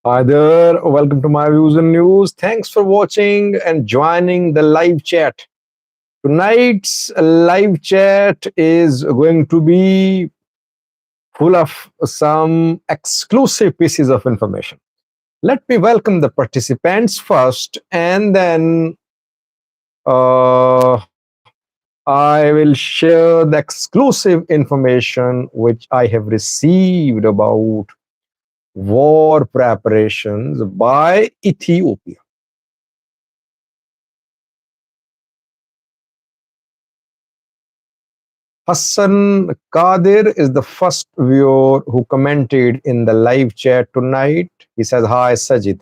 Hi there, welcome to my views and news. Thanks for watching and joining the live chat. Tonight's live chat is going to be full of some exclusive pieces of information. Let me welcome the participants first, and then uh, I will share the exclusive information which I have received about war preparations by Ethiopia. Hassan Kadir is the first viewer who commented in the live chat tonight. He says, Hi Sajid.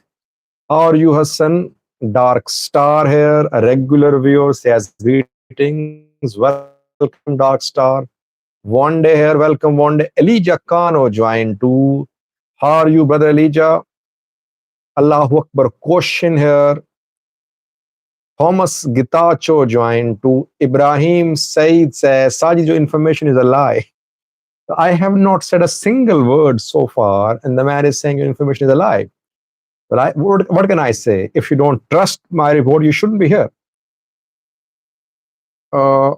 How are you, Hassan? Dark Star here, a regular viewer says, Greetings, welcome, Dark Star. One day here, welcome, one day. Elijah Kano joined too. How are you, brother Elijah? Allahu Akbar question here. Thomas Gitacho joined too. Ibrahim Said says, Sajid, your information is a lie. I have not said a single word so far, and the man is saying your information is a lie. But what can I say? If you don't trust my report, you shouldn't be here.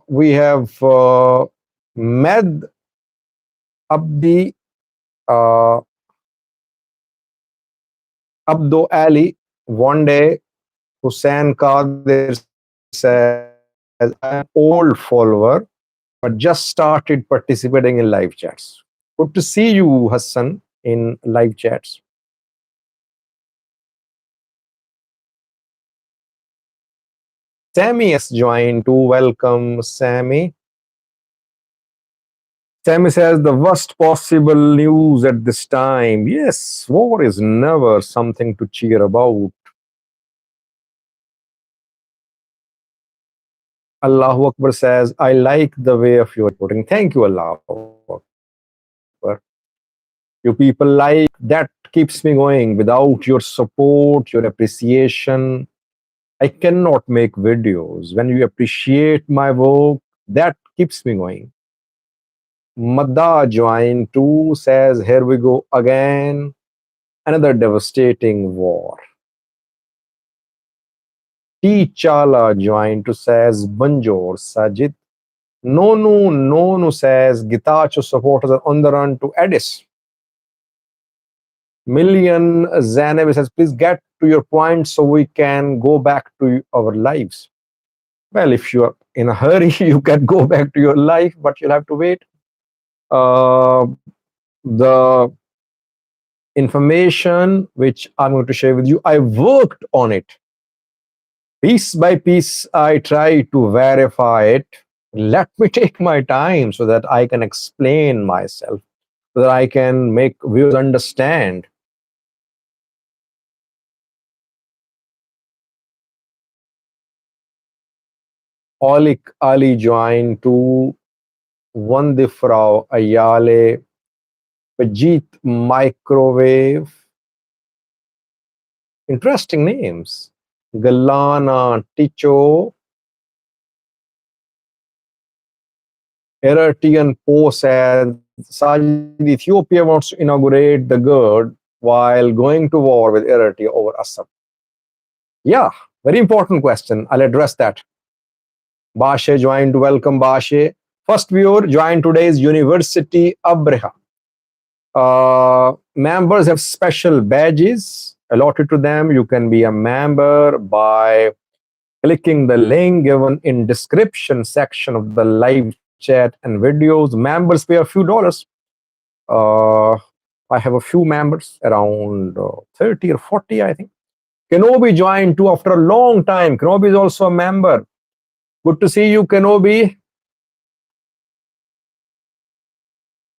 We have Med Abdi uh, Abdo Ali one day. Hussein Kadir says, I am old follower, but just started participating in live chats. Good to see you, Hassan, in live chats. Sammy has joined to welcome Sammy. Sammy says the worst possible news at this time. Yes, war is never something to cheer about. Allahu Akbar says, I like the way of your reporting. Thank you, Allahu Akbar. You people like that keeps me going. Without your support, your appreciation, I cannot make videos. When you appreciate my work, that keeps me going. Madda joined too says, Here we go again. Another devastating war. T. Chala joined to says, Banjor Sajid. Nonu says, Gitacho supporters are on the run to Addis. Million Zanev says, Please get to your point so we can go back to our lives. Well, if you're in a hurry, you can go back to your life, but you'll have to wait. The information which I'm going to share with you, I worked on it. Piece by piece, I try to verify it. Let me take my time so that I can explain myself, so that I can make viewers understand. Olik Ali joined to Wandifrau Ayale, Pajit Microwave. Interesting names. Galana Ticho, Eritrean post said Sajid Ethiopia wants to inaugurate the GERD while going to war with Eritrea over Assam. Yeah, very important question. I'll address that. Bashe joined. Welcome, Bashe. First viewer joined today's University Abreha. Members have special badges allotted to them. You can be a member by clicking the link given in description section of the live chat and videos. Members pay a few dollars. uh, I have a few members, around 30 or 40, I think. Kenobi joined too after a long time. Kenobi is also a member. Good to see you, Kenobi.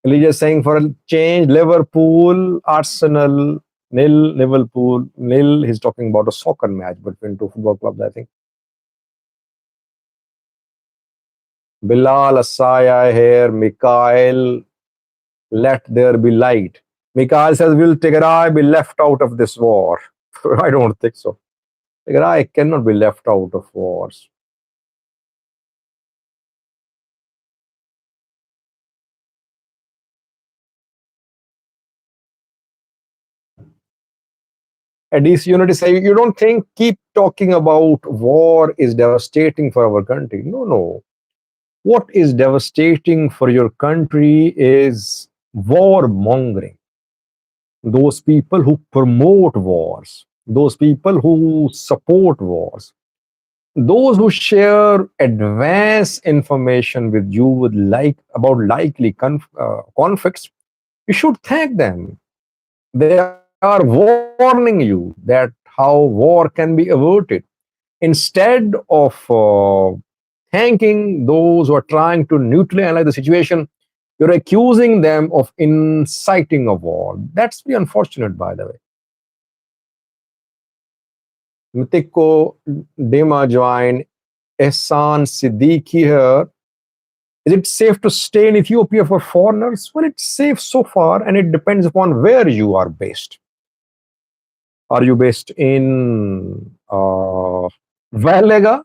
Elijah saying for a change, Liverpool, Arsenal, nil, Liverpool, nil. He's talking about a soccer match between two football clubs, I think. Bilal Asaya here, Mikhail, let there be light. Mikhail says, will Tigray be left out of this war? I don't think so. Tigray cannot be left out of wars. Addis Unity say, you don't think, keep talking about war is devastating for our country. No, no. What is devastating for your country is war mongering. Those people who promote wars, those people who support wars, those who share advanced information with you with about likely conflicts, you should thank them. They are warning you that how war can be averted. Instead of thanking those who are trying to neutralize the situation, you're accusing them of inciting a war. That's very unfortunate, by the way. Mitiko Dema joined. Ehsan Siddiqui here. Is it safe to stay in Ethiopia for foreigners? Well, it's safe so far, and it depends upon where you are based. Are you based in Valega?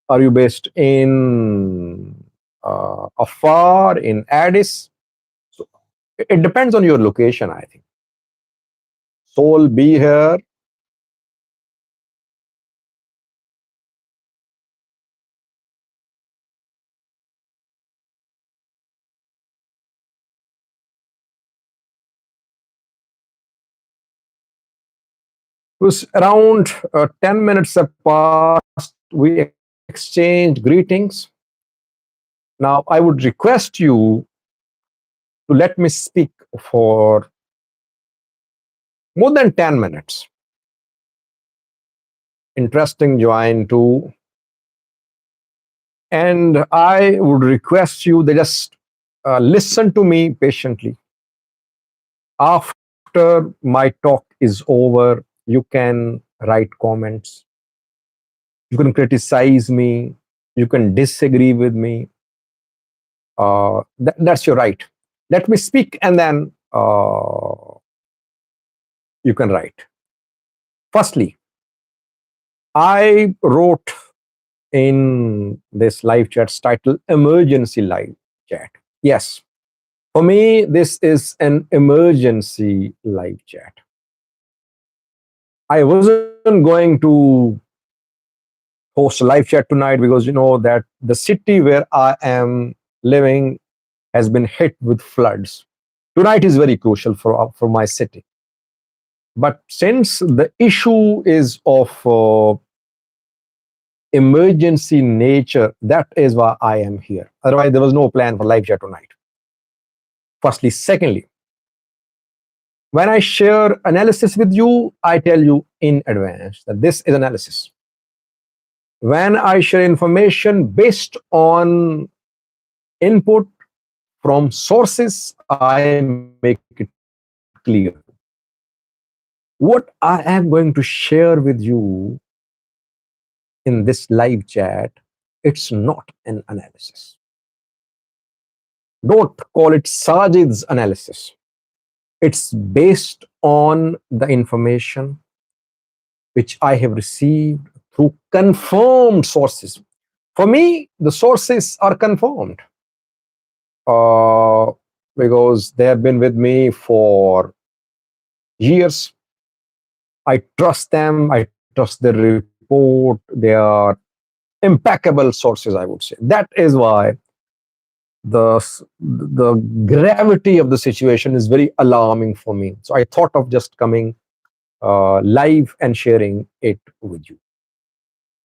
Are you based in Afar, in Addis? So it depends on your location, I think. Soul be here. It was around 10 minutes have passed. We exchanged greetings. Now, I would request you to let me speak for more than 10 minutes. Interesting join too. And I would request you to just listen to me patiently. After my talk is over, you can write comments. You can criticize me. You can disagree with me. That's your right. Let me speak and then you can write. Firstly, I wrote in this live chat's title emergency live chat. Yes, for me, this is an emergency live chat. I wasn't going to host a live chat tonight because you know that the city where I am living has been hit with floods. Tonight is very crucial for my city. But since the issue is of emergency nature, that is why I am here. Otherwise, there was no plan for live chat tonight. Firstly. Secondly, when I share analysis with you, I tell you in advance that this is analysis. When I share information based on input from sources, I make it clear. What I am going to share with you in this live chat, it's not an analysis. Don't call it Sajid's analysis. It's based on the information which I have received through confirmed sources. For me, the sources are confirmed because they have been with me for years. I trust them. I trust their report. They are impeccable sources, I would say. That is why the gravity of the situation is very alarming for me. So I thought of just coming live and sharing it with you.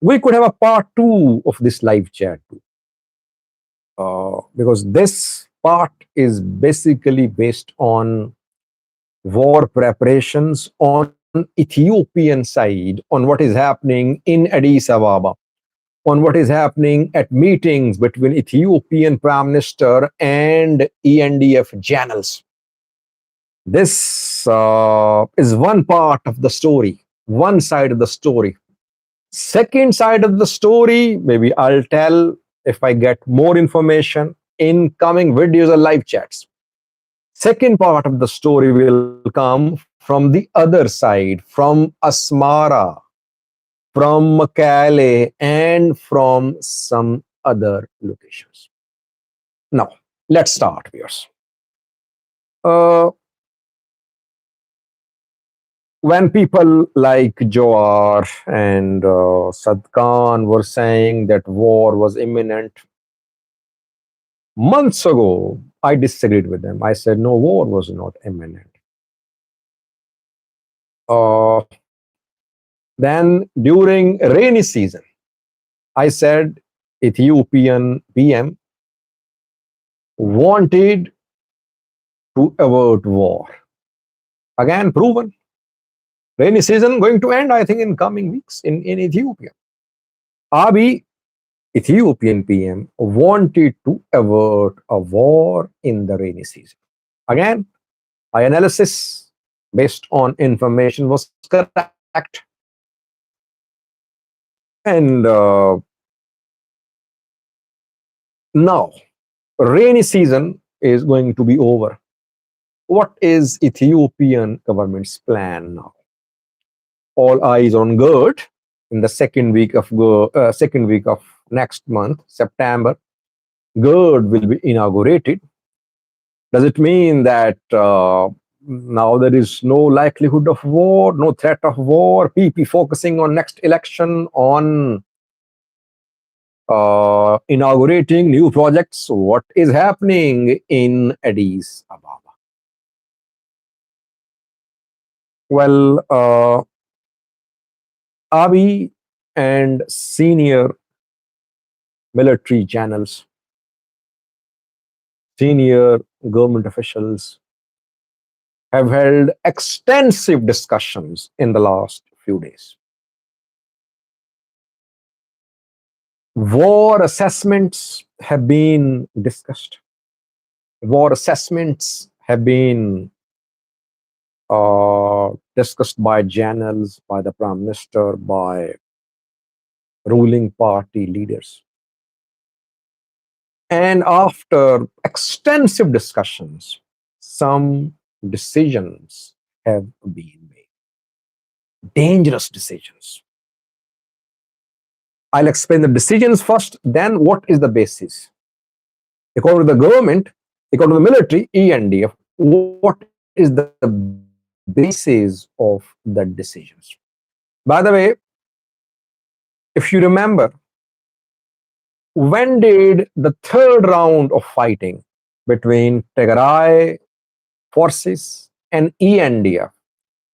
We could have a part two of this live chat too, because this part is basically based on war preparations on Ethiopian side, on what is happening in Addis Ababa, on what is happening at meetings between Ethiopian Prime Minister and ENDF generals. This is one part of the story, one side of the story. Second side of the story, maybe I'll tell if I get more information in coming videos or live chats. Second part of the story will come from the other side, from Asmara, from Makale, and from some other locations. Now, let's start, viewers. Uh, When people like Jawar and Sadkan were saying that war was imminent months ago, I disagreed with them. I said, no, war was not imminent. Uh, then during rainy season, I said Ethiopian PM wanted to avert war. Again, proven. Rainy season going to end, I think, in coming weeks in Ethiopia. Abiy, Ethiopian PM, wanted to avert a war in the rainy season. Again, my analysis based on information was correct. And now, rainy season is going to be over. What is Ethiopian government's plan now? All eyes on GERD in the second week of next month, September. GERD will be inaugurated. Does it mean that now there is no likelihood of war, no threat of war? PP focusing on next election, on inaugurating new projects. What is happening in Addis Ababa? Well, Abiy and senior military generals, senior government officials have held extensive discussions in the last few days. War assessments have been discussed. War assessments have been discussed by generals, by the prime minister, by ruling party leaders. And after extensive discussions, some decisions have been made. Dangerous decisions. I'll explain the decisions first, then what is the basis. According to the government, according to the military, ENDF, what is the basis of the decisions? By the way, if you remember, when did the third round of fighting between Tigray forces and ENDF,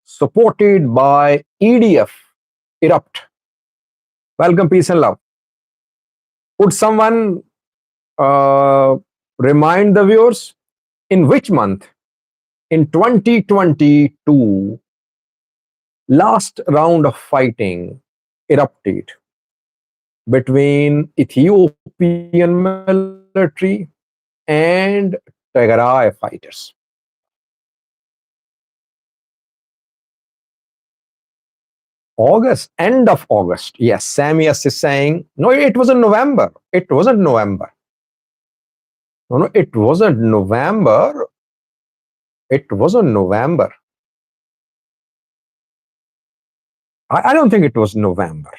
supported by EDF, erupt? Welcome, peace and love. Would someone remind the viewers in which month? In 2022, last round of fighting erupted between Ethiopian military and Tigray fighters. August, end of August. Yes, Samias is saying, no, it was in November. It wasn't November. No, it wasn't November. It wasn't November. I don't think it was November.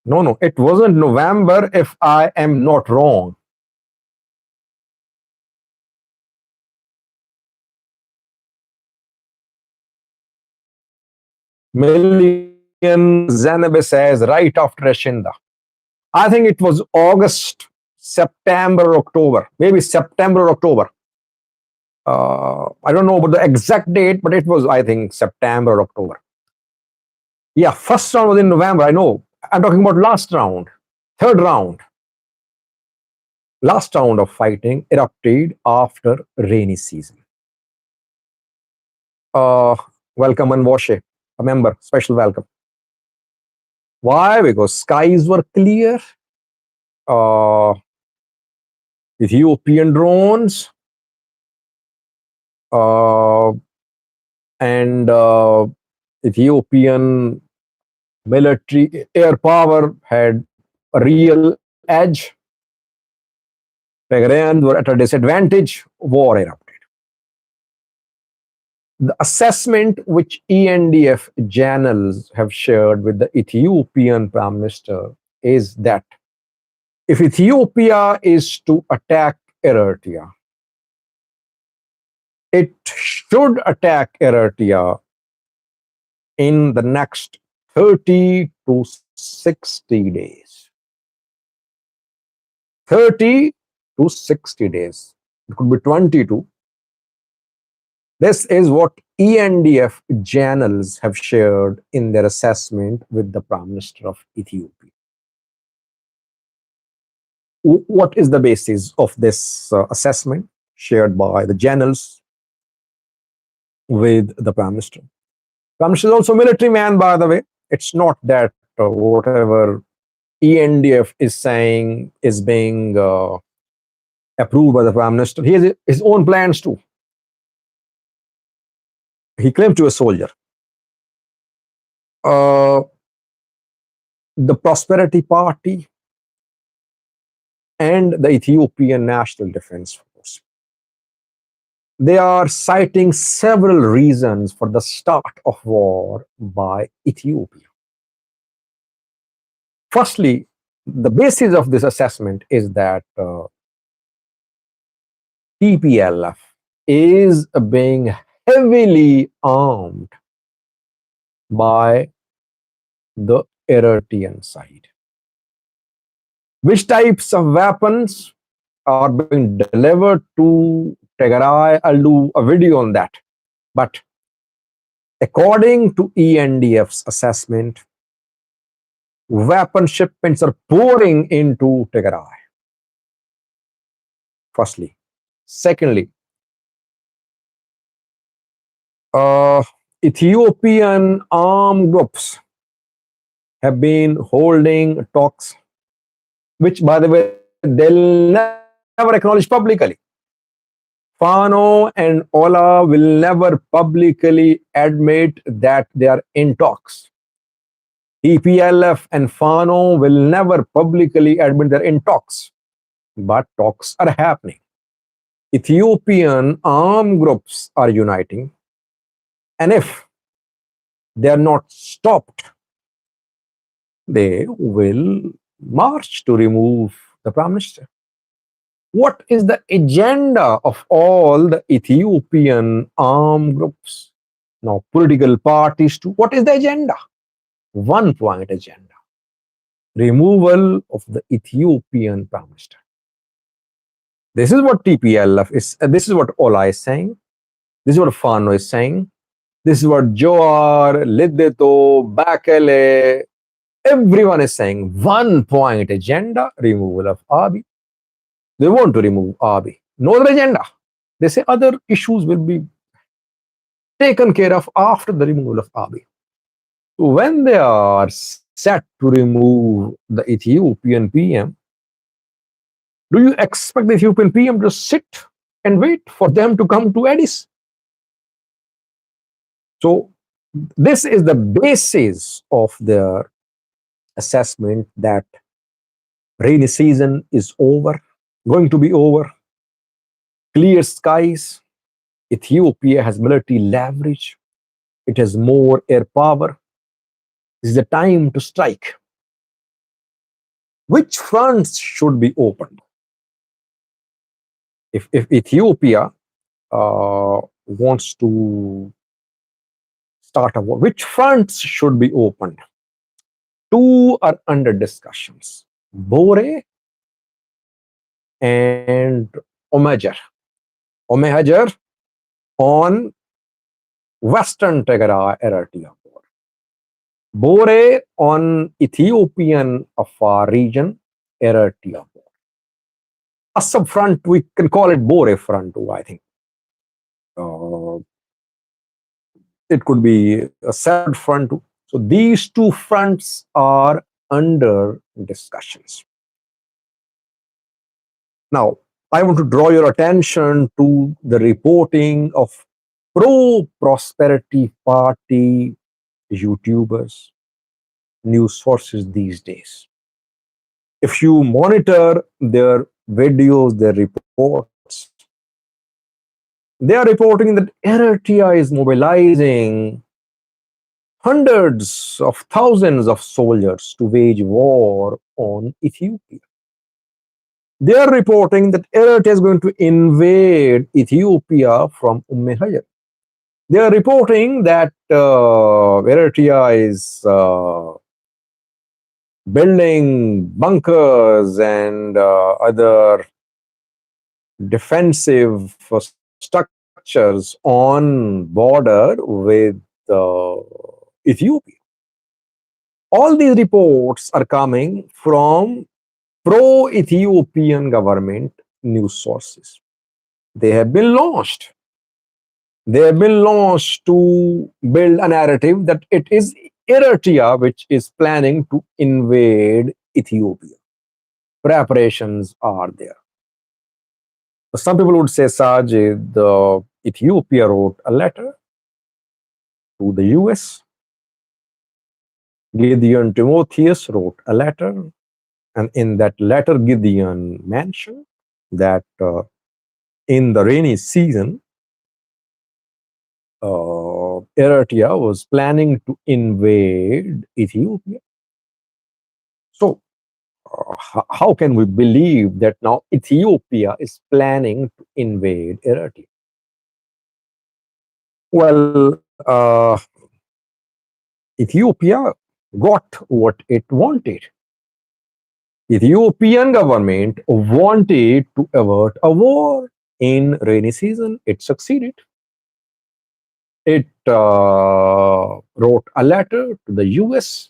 No, it wasn't November if I am not wrong. Million Zanabe says right after Ashinda. I think it was August, September, October, maybe September, October. I don't know about the exact date, but it was, I think, September, October. Yeah, first round was in November. I know. I'm talking about last round, third round. Last round of fighting erupted after rainy season. Welcome, Anwashe, a member, special welcome. Why? Because skies were clear. Ethiopian drones and Ethiopian military air power had a real edge. Tigrayans were at a disadvantage. War erupted. The assessment which ENDF channels have shared with the Ethiopian Prime Minister is that if Ethiopia is to attack Eritrea, it should attack Eritrea in the next 30 to 60 days. 30 to 60 days. It could be 22. This is what ENDF journals have shared in their assessment with the Prime Minister of Ethiopia. What is the basis of this assessment shared by the journals with the Prime Minister? Prime Minister is also a military man, by the way. It's not that whatever ENDF is saying is being approved by the Prime Minister. He has his own plans too. He claims to be a soldier. Uh, the Prosperity Party and the Ethiopian National Defense Force. They are citing several reasons for the start of war by Ethiopia. Firstly, the basis of this assessment is that TPLF is being heavily armed by the Eritrean side. Which types of weapons are being delivered to Tigray? I'll do a video on that. But according to ENDF's assessment, weapon shipments are pouring into Tigray. Firstly. Secondly, Ethiopian armed groups have been holding talks, which, by the way, they'll never acknowledge publicly. Fano and Ola will never publicly admit that they are in talks. TPLF and Fano will never publicly admit they're in talks, but talks are happening. Ethiopian armed groups are uniting, and if they are not stopped, they will march to remove the Prime Minister. What is the agenda of all the Ethiopian armed groups? Now, political parties too. What is the agenda? One point agenda. Removal of the Ethiopian Prime Minister. This is what TPLF is, this is what Ola is saying. This is what Fano is saying. This is what Joar, Liddeto, Bakele, everyone is saying. One point agenda, removal of Abiy. They want to remove Abiy. No other agenda. They say other issues will be taken care of after the removal of Abiy. So when they are set to remove the Ethiopian PM, do you expect the Ethiopian PM to sit and wait for them to come to Addis? So this is the basis of their assessment that rainy season is over, going to be over, clear skies. Ethiopia has military leverage. It has more air power. This is the time to strike. Which fronts should be opened? If Ethiopia wants to start a war, which fronts should be opened? Two are under discussions: Bore and Omehajer. Omehajer on Western Tigray Eritrea border. Bore on Ethiopian Afar region, Eritrea border. A sub-front, we can call it Bore front too, I think. It could be a separate front too. So these two fronts are under discussions. Now, I want to draw your attention to the reporting of pro-prosperity party YouTubers, news sources these days. If you monitor their videos, their reports, they are reporting that Eritrea is mobilizing hundreds of thousands of soldiers to wage war on Ethiopia. They are reporting that Eritrea is going to invade Ethiopia from Hayat. They are reporting that Eritrea is building bunkers and other defensive structures on border with Ethiopia. All these reports are coming from pro-Ethiopian government news sources. They have been launched. They have been launched to build a narrative that it is Eritrea which is planning to invade Ethiopia. Preparations are there. Some people would say, Sajid, Ethiopia wrote a letter to the US. Gideon Timotheus wrote a letter, and in that letter, Gideon mentioned that in the rainy season, Eritrea was planning to invade Ethiopia. So, how can we believe that now Ethiopia is planning to invade Eritrea? Well, Ethiopia got what it wanted. Ethiopian government wanted to avert a war in rainy season. It succeeded. It wrote a letter to the US.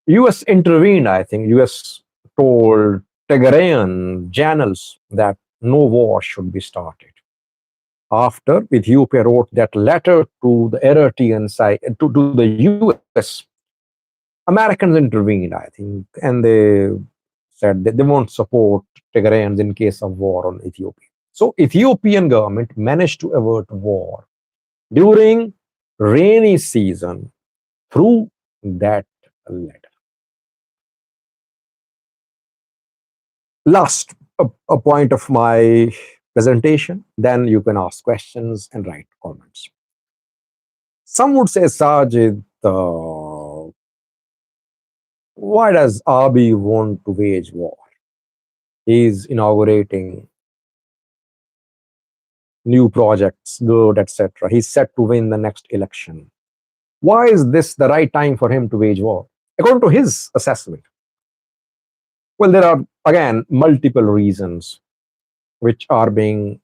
US intervened, I think. US told Tigrayan generals that no war should be started. After Ethiopia wrote that letter to the Eritrean side, to the US, Americans intervened, I think, and they said that they won't support Tigrayans in case of war on Ethiopia. So Ethiopian government managed to avert war during rainy season through that letter. Last a point of my presentation, then you can ask questions and write comments. Some would say, Sajid, why does Abiy want to wage war? He's inaugurating new projects, good, etc. He's set to win the next election. Why is this the right time for him to wage war? According to his assessment, well, there are again multiple reasons which are being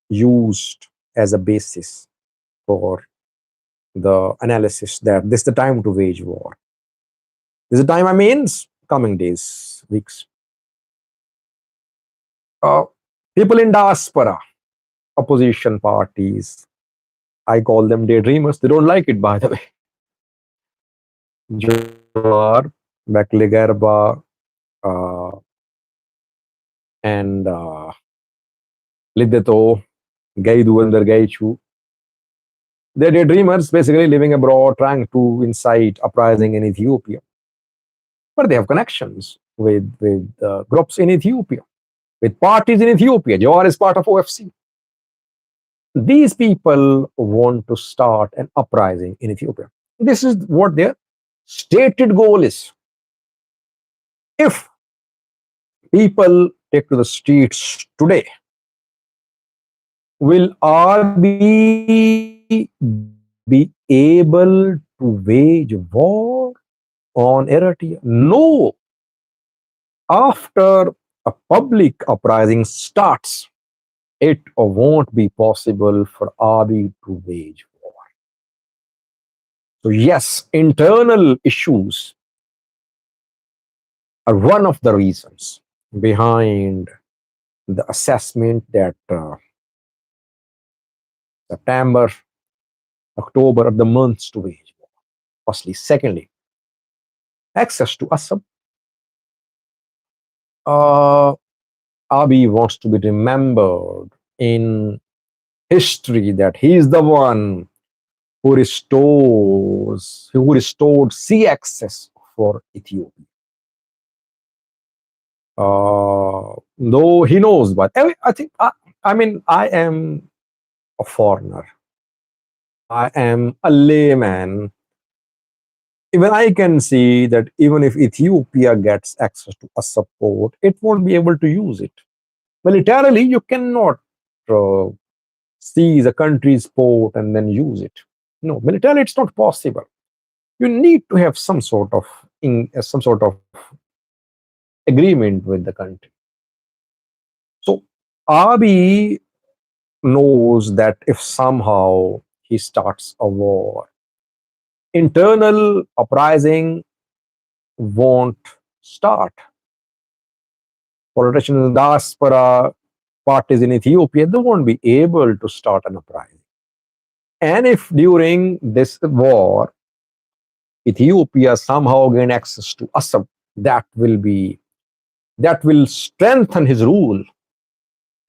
used as a basis for the analysis that this is the time to wage war. This is the time, I mean, coming days, weeks. Uh, People in diaspora, opposition parties, I call them daydreamers. They don't like it, by the way. Jawar, Bekle Garba, and Liddeto, Gaidu and Gaichu. They're daydreamers, basically living abroad, trying to incite uprising in Ethiopia. But they have connections with groups in Ethiopia, with parties in Ethiopia. Jawar is part of OFC. These people want to start an uprising in Ethiopia. This is what their stated goal is. If people take to the streets today, will RB be able to wage war on Eritrea? No. After a public uprising starts, it won't be possible for RB to wage war. So yes, internal issues are one of the reasons behind the assessment that September, October are the months to wage war. Firstly. Secondly, access to Assam. Abiy wants to be remembered in history that he is the one who restored sea access for Ethiopia. Though he knows, but I think I mean I am a foreigner. I am a layman. Even I can see that even if Ethiopia gets access to a support, it won't be able to use it. Militarily, you cannot uh, seize a country's port and then use it. No, militarily, it's not possible. You need to have some sort of agreement with the country. So Abiy knows that if somehow he starts a war, internal uprising won't start. Politicians in diaspora, parties in Ethiopia, they won't be able to start an uprising. And if during this war, Ethiopia somehow gain access to Assad, that will be that will strengthen his rule.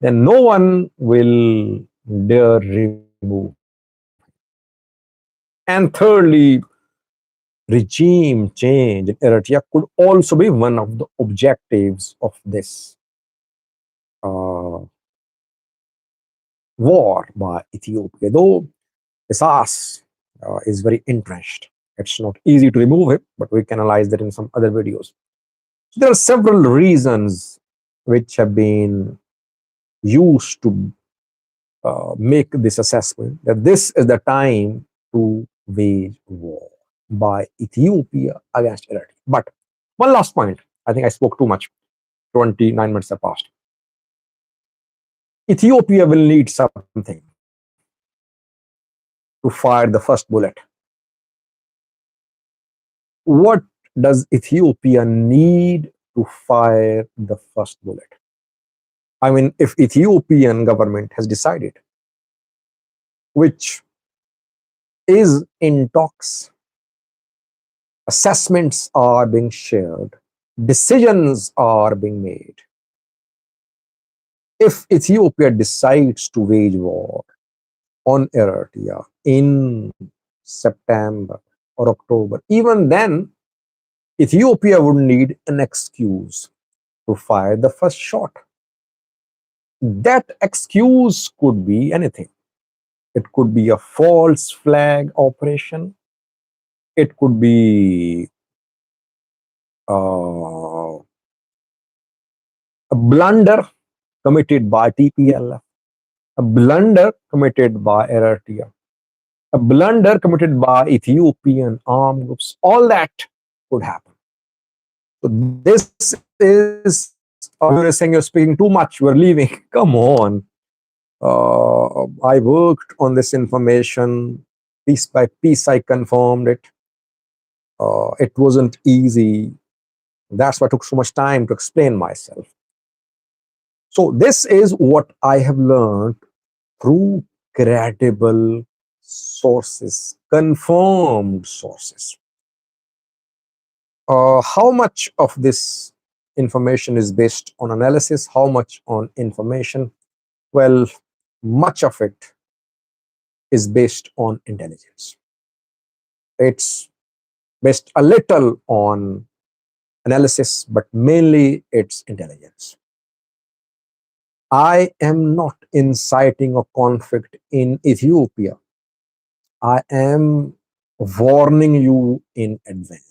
Then no one will dare remove him. And thirdly, regime change in Eritrea could also be one of the objectives of this uh, war by Ethiopia. Though Isas is very entrenched, it's not easy to remove it, but we can analyze that in some other videos. So there are several reasons which have been used to make this assessment that this is the time to wage war by Ethiopia against Eritrea. But one last point, I think I spoke too much. 29 minutes have passed. Ethiopia will need something to fire the first bullet. What does Ethiopia need to fire the first bullet? I mean, if Ethiopian government has decided, which is in talks, assessments are being shared, decisions are being made. If Ethiopia decides to wage war on Eritrea in September or October, even then, Ethiopia would need an excuse to fire the first shot. That excuse could be anything. It could be a false flag operation. It could be a blunder committed by TPLF, a blunder committed by Eritrea, a blunder committed by Ethiopian armed groups. All that could happen. So this is you're saying you're speaking too much, you're leaving. Come on. I worked on this information piece by piece. I confirmed it. It wasn't easy. That's why it took so much time to explain myself. So this is what I have learned through credible sources, confirmed sources. How much of this information is based on analysis? How much on information? Well, much of it is based on intelligence. It's based a little on analysis, but mainly it's intelligence. I am not inciting a conflict in Ethiopia. I am warning you in advance.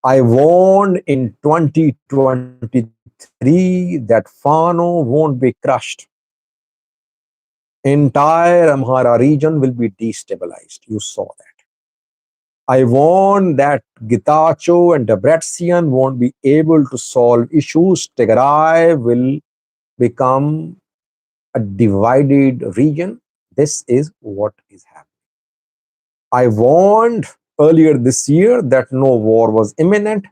I warned in 2023 that Fano won't be crushed. Entire Amhara region will be destabilized. You saw that. I warned that Getachew and Debrecen won't be able to solve issues. Tigray will become a divided region. This is what is happening. I warned earlier this year that no war was imminent.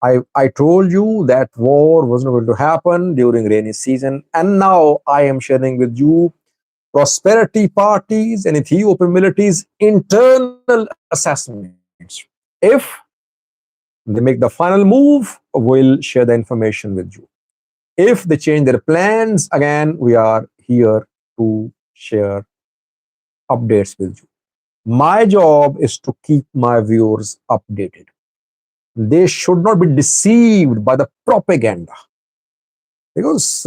I told you that war was not going to happen during rainy season. And now I am sharing with you prosperity parties and Ethiopian military's internal assessments. If they make the final move, we'll share the information with you. If they change their plans, again, we are here to share updates with you. My job is to keep my viewers updated. They should not be deceived by the propaganda. Because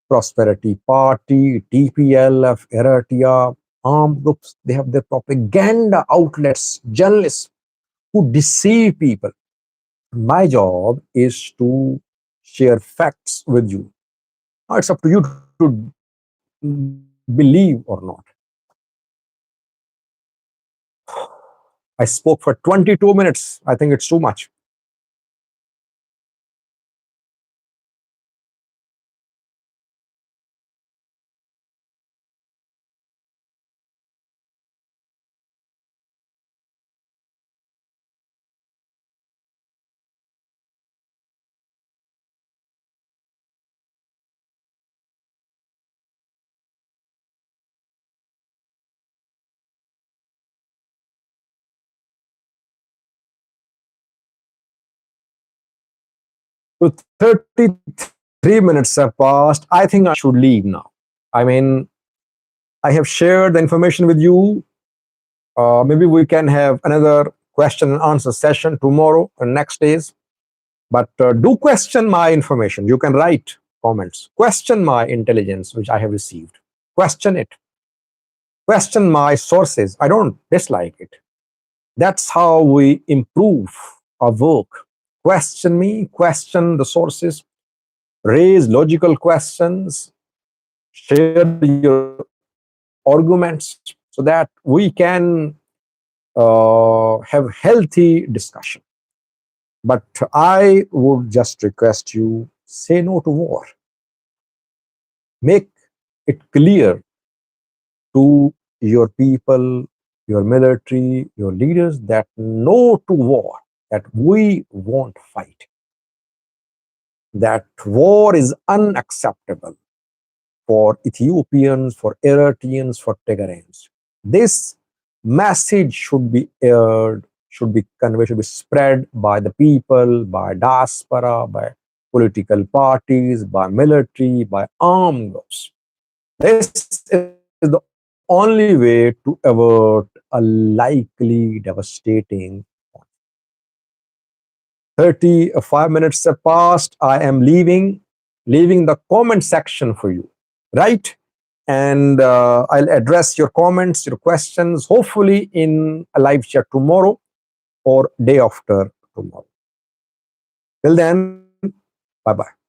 Prosperity Party, TPLF, Eritrea, armed groups, they have their propaganda outlets, journalists. who deceive people. My job is to share facts with you. Now it's up to you to believe or not. I spoke for 22 minutes. I think it's too much. So 33 minutes have passed. I think I should leave now. I mean, I have shared the information with you. Maybe we can have another question and answer session tomorrow and next days. But do question my information. You can write comments. Question my intelligence, which I have received. Question it. Question my sources. I don't dislike it. That's how we improve our work. Question me, question the sources, raise logical questions, share your arguments so that we can have healthy discussion. But I would just request you, say no to war. Make it clear to your people, your military, your leaders that no to war, that we won't fight, that war is unacceptable for Ethiopians, for Eritreans, for Tigrayans. This message should be aired, should be conveyed, should be spread by the people, by diaspora, by political parties, by military, by armed groups. This is the only way to avert a likely devastating 35 minutes have passed. I am leaving the comment section for you, right? And I'll address your comments, your questions, hopefully in a live chat tomorrow or day after tomorrow. Till then, bye-bye.